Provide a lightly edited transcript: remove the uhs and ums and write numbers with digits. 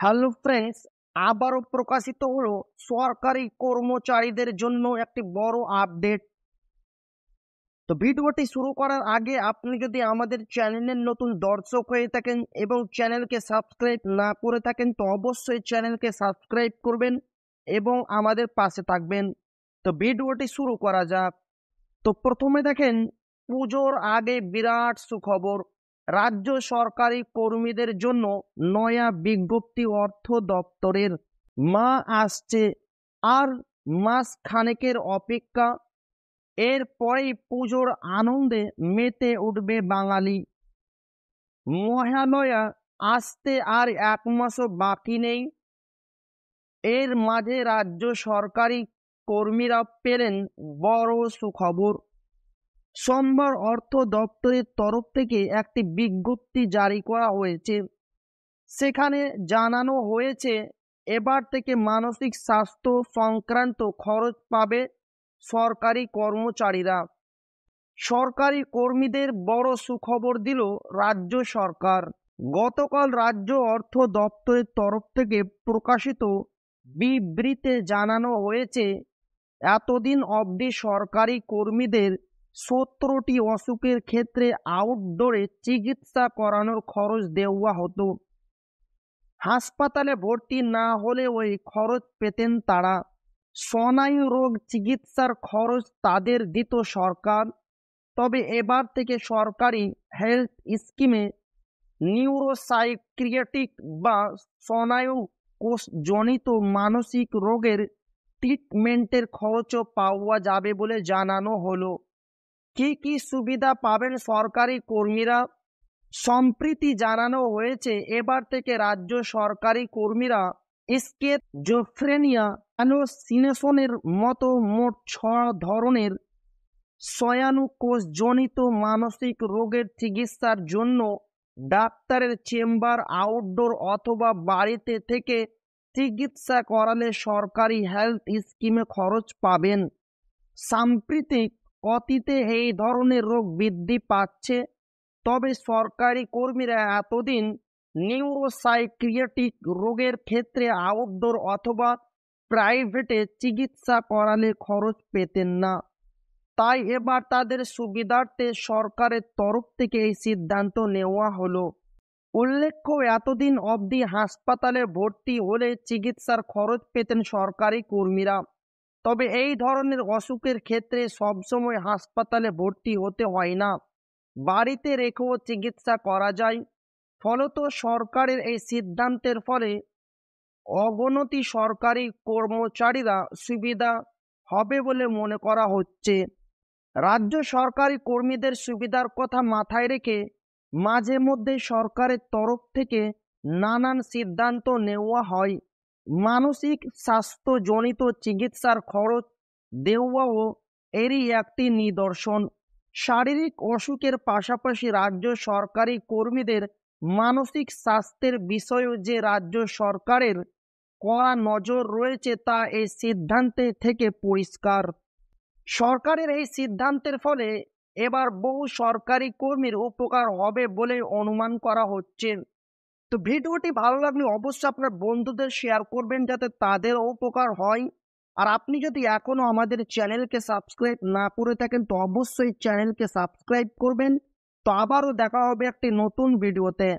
Hello friends, আবারও প্রকাশিত হলো সরকারি কর্মচারীদের জন্য একটি বড় আপডেট। তো ভিডিওটি শুরু করার আগে আপনি যদি আমাদের চ্যানেলের নতুন দর্শক হয়ে থাকেন এবং চ্যানেলকে সাবস্ক্রাইব না করে থাকেন তো অবশ্যই চ্যানেলকে সাবস্ক্রাইব করবেন এবং আমাদের পাশে থাকবেন। তো ভিডিওটি শুরু করা যাক। তো প্রথমে দেখেন, পুজোর আগে বিরাট সুখবর। রাজ্য সরকারি কর্মীদের জন্য নয়া বিজ্ঞপ্তি অর্থ দপ্তরের। মা আসছে, আর মাস খানেকের অপেক্ষা। এরপরেই পুজোর আনন্দে মেতে উঠবে বাঙালি। মহালয়া আসতে আর এক মাসও বাকি নেই। এর মাঝে রাজ্য সরকারি কর্মীরা পেলেন বড় সুখবর। সোমবার অর্থ দপ্তরের তরফ থেকে একটি বিজ্ঞপ্তি জারি করা হয়েছে। সেখানে জানানো হয়েছে, এবার থেকে মানসিক স্বাস্থ্য সংক্রান্ত খরচ পাবে সরকারি কর্মচারীরা। সরকারি কর্মীদের বড় সুখবর দিল রাজ্য সরকার। গতকাল রাজ্য অর্থ দপ্তরের তরফ থেকে প্রকাশিত বিবৃতিতে জানানো হয়েছে, এতদিন অবধি সরকারি কর্মীদের 17টি অসুখের ক্ষেত্রে আউটডোরে চিকিৎসা করানোর খরচ দেওয়া হতো। হাসপাতালে ভর্তি না হলে ওই খরচ পেতেন তারা। স্নায়ু রোগ চিকিৎসার খরচ তাদের দিত সরকার। তবে এবার থেকে সরকারি হেলথ স্কিমে নিউরোসাইকিয়াট্রিক বা স্নায়ু কোষজনিত মানসিক রোগের ট্রিটমেন্টের খরচও পাওয়া যাবে বলে জানানো হলো। কি কি সুবিধা পাবেন সরকারি কর্মীরা? সম্প্রতি জানানো হয়েছে, এবার থেকে রাজ্য সরকারি কর্মীরা স্কিজোফ্রেনিয়া, হ্যালুসিনেশনের মতো মোট 6 ধরনের স্নায়ুকোষজনিত মানসিক রোগের চিকিৎসার জন্য ডাক্তারের চেম্বার, আউটডোর অথবা বাড়িতে থেকে চিকিৎসা করালে সরকারি হেলথ স্কিমে খরচ পাবেন। সাম্প্রতিক অতীতে এই ধরনের রোগ বৃদ্ধি পাচ্ছে। তবে সরকারি কর্মীরা এতদিন নিউরোসাইকিয়াট্রিক রোগের ক্ষেত্রে আউটডোর অথবা প্রাইভেটে চিকিৎসা করালে খরচ পেতেন না। তাই এবার তাদের সুবিধার্থে সরকারের তরফ থেকে এই সিদ্ধান্ত নেওয়া হলো। উল্লেখ্য, এতদিন অবধি হাসপাতালে ভর্তি হলে চিকিৎসার খরচ পেতেন সরকারি কর্মীরা। তবে এই ধরনের অসুখের ক্ষেত্রে সবসময় হাসপাতালে ভর্তি হতে হয় না, বাড়িতে রেখেও চিকিৎসা করা যায়। ফলত সরকারের এই সিদ্ধান্তের ফলে অগণিত সরকারি কর্মচারীরা সুবিধা হবে বলে মনে করা হচ্ছে। রাজ্য সরকারি কর্মীদের সুবিধার কথা মাথায় রেখে মাঝে মধ্যে সরকারের তরফ থেকে নানান সিদ্ধান্ত নেওয়া হয়। মানসিক স্বাস্থ্যজনিত চিকিৎসার খরচ দেওয়াও এরই একটি নিদর্শন। শারীরিক অসুখের পাশাপাশি রাজ্য সরকারি কর্মীদের মানসিক স্বাস্থ্যের বিষয়েও যে রাজ্য সরকারের কড়া নজর রয়েছে তা এই সিদ্ধান্তে থেকে পরিষ্কার। সরকারের এই সিদ্ধান্তের ফলে এবার বহু সরকারি কর্মীর উপকার হবে বলে অনুমান করা হচ্ছে। তো ভিডিওটি ভালো লাগলে অবশ্যই আপনার বন্ধুদের শেয়ার করবেন যাতে তাদের উপকার হয়। আর আপনি যদি এখনো আমাদের চ্যানেলকে সাবস্ক্রাইব না করে থাকেন তো অবশ্যই চ্যানেলকে সাবস্ক্রাইব করবেন। তো আবারও দেখা হবে একটি নতুন ভিডিওতে।